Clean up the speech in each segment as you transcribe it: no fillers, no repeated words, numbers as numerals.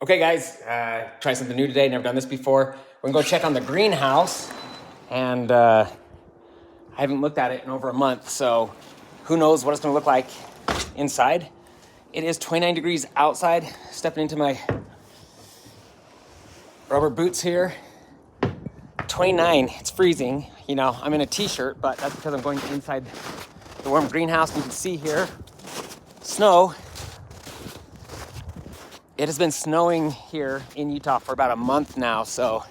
Okay guys, try something new today, never done this before. We're gonna go check on the greenhouse, and I haven't looked at it in over a month, so who knows what it's gonna look like inside. It is 29 degrees outside. Stepping into my rubber boots here. 29, it's freezing. You know, I'm in a t-shirt, but that's because I'm going inside the warm greenhouse. You can see here, snow. It has been snowing here in Utah for about a month now, so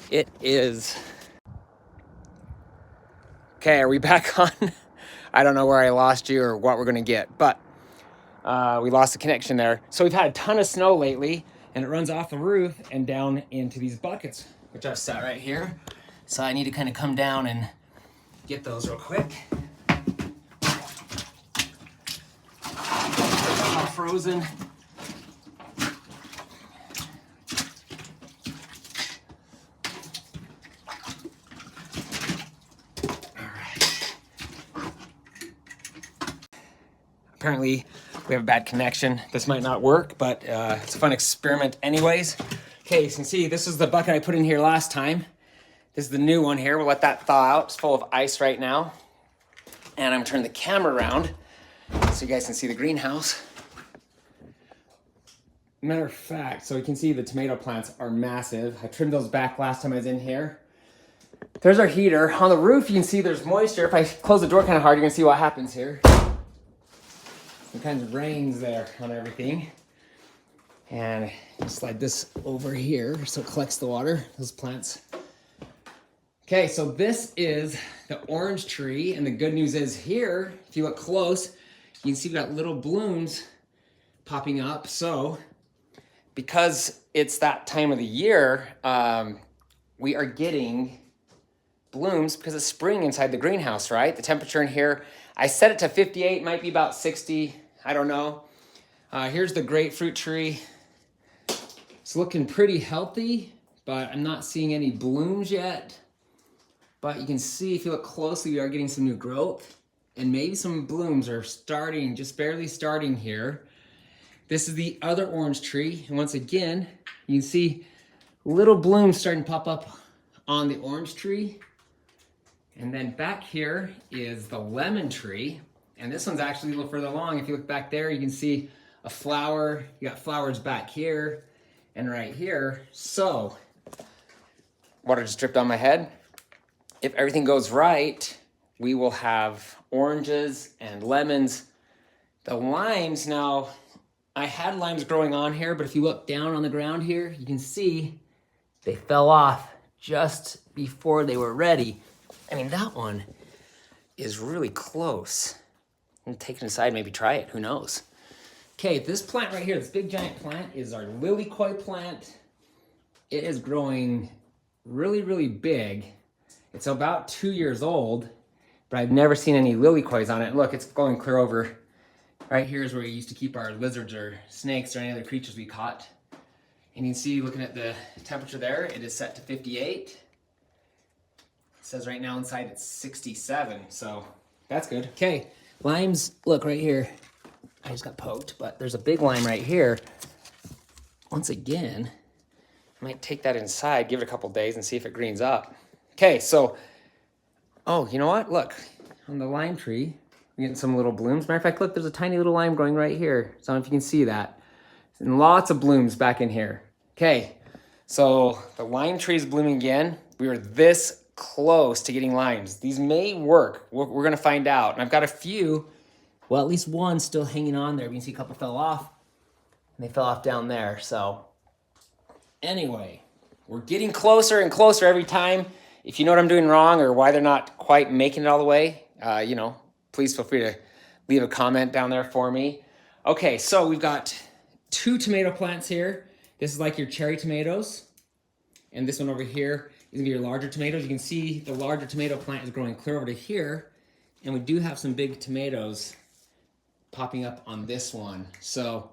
it is. Okay, are we back on? I don't know where I lost you or what we're gonna get, but we lost the connection there. So we've had a ton of snow lately, and it runs off the roof and down into these buckets, which I've set right here. So I need to kind of come down and get those real quick. All frozen. Apparently we have a bad connection. This might not work, but it's a fun experiment anyways. Okay, you can see this is the bucket I put in here last time. This is the new one here. We'll let that thaw out. It's full of ice right now. And I'm gonna turn the camera around so you guys can see the greenhouse. Matter of fact, so you can see the tomato plants are massive. I trimmed those back last time I was in here. There's our heater. On the roof, you can see there's moisture. If I close the door kind of hard, you're gonna see what happens here. Some kinds of rains there on everything. And slide this over here so it collects the water, those plants. Okay, so this is the orange tree, and the good news is here, if you look close, you can see we've got little blooms popping up. So because it's that time of the year, we are getting blooms because it's spring inside the greenhouse, right? The temperature in here, I set it to 58, might be about 60, I don't know. Here's the grapefruit tree. It's looking pretty healthy, but I'm not seeing any blooms yet. But you can see, if you look closely, we are getting some new growth, and maybe some blooms are starting, just barely starting here. This is the other orange tree, and once again, you can see little blooms starting to pop up on the orange tree. And then back here is the lemon tree. And this one's actually a little further along. If you look back there, you can see a flower. You got flowers back here and right here. So, water just dripped on my head. If everything goes right, we will have oranges and lemons. The limes, now, I had limes growing on here, but if you look down on the ground here, you can see they fell off just before they were ready. I mean, that one is really close. I'm taking it aside, maybe try it, who knows? Okay, this plant right here, this big giant plant, is our lily koi plant. It is growing really, really big. It's about 2 years old, but I've never seen any lily kois on it. Look, it's going clear over. Right here is where we used to keep our lizards or snakes or any other creatures we caught. And you can see, looking at the temperature there, it is set to 58. It says right now inside it's 67, so that's good. Okay, limes, look right here. I just got poked, but there's a big lime right here. Once again, I might take that inside, give it a couple days and see if it greens up. Okay, so, oh, you know what? Look, on the lime tree, we're getting some little blooms. Matter of fact, look, there's a tiny little lime growing right here. So I don't know if you can see that. And lots of blooms back in here. Okay, so the lime tree is blooming again. We were this close to getting limes. These may work. We're gonna find out. And I've got a few, well, at least one still hanging on there. You can see a couple fell off, and they fell off down there. So anyway, we're getting closer and closer every time. If you know what I'm doing wrong or why they're not quite making it all the way, you know, please feel free to leave a comment down there for me. Okay, so we've got 2 tomato plants here. This is like your cherry tomatoes. And this one over here is gonna be your larger tomatoes. You can see the larger tomato plant is growing clear over to here. And we do have some big tomatoes popping up on this one. So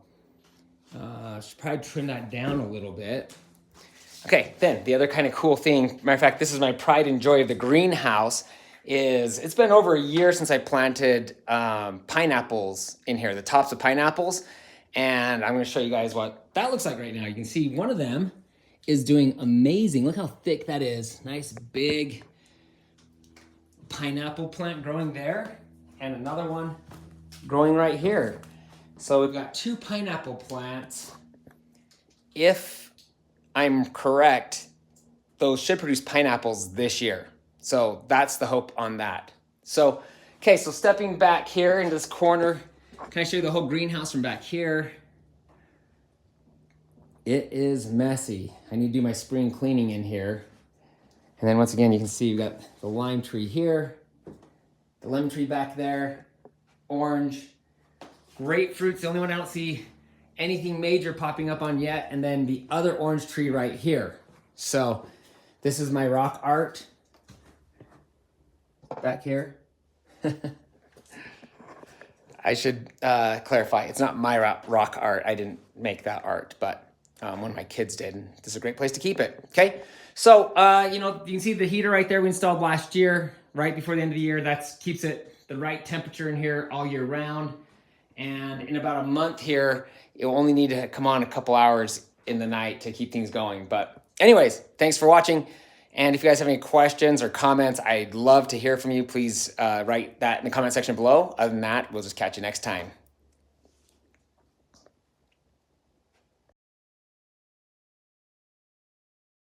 I should probably trim that down a little bit. Okay, then the other kind of cool thing, matter of fact, this is my pride and joy of the greenhouse, is it's been over a year since I planted pineapples in here, the tops of pineapples. And I'm gonna show you guys what that looks like right now. You can see one of them is doing amazing. Look how thick that is. Nice big pineapple plant growing there, and another one growing right here. So we've got 2 pineapple plants. If I'm correct, those should produce pineapples this year. So that's the hope on that. So, okay, so stepping back here into this corner, can I show you the whole greenhouse from back here? It is messy. I need to do my spring cleaning in here. And then once again, you can see you've got the lime tree here, the lemon tree back there, orange, grapefruit's the only one I don't see anything major popping up on yet, and then the other orange tree right here. So this is my rock art back here. I should clarify, it's not my rock art. I didn't make that art, but one of my kids did, and this is a great place to keep it, okay? So, you know, you can see the heater right there we installed last year, right before the end of the year. That keeps it the right temperature in here all year round. And in about a month here, you'll only need to come on a couple hours in the night to keep things going. But anyways, thanks for watching. And if you guys have any questions or comments, I'd love to hear from you. Please write that in the comment section below. Other than that, we'll just catch you next time.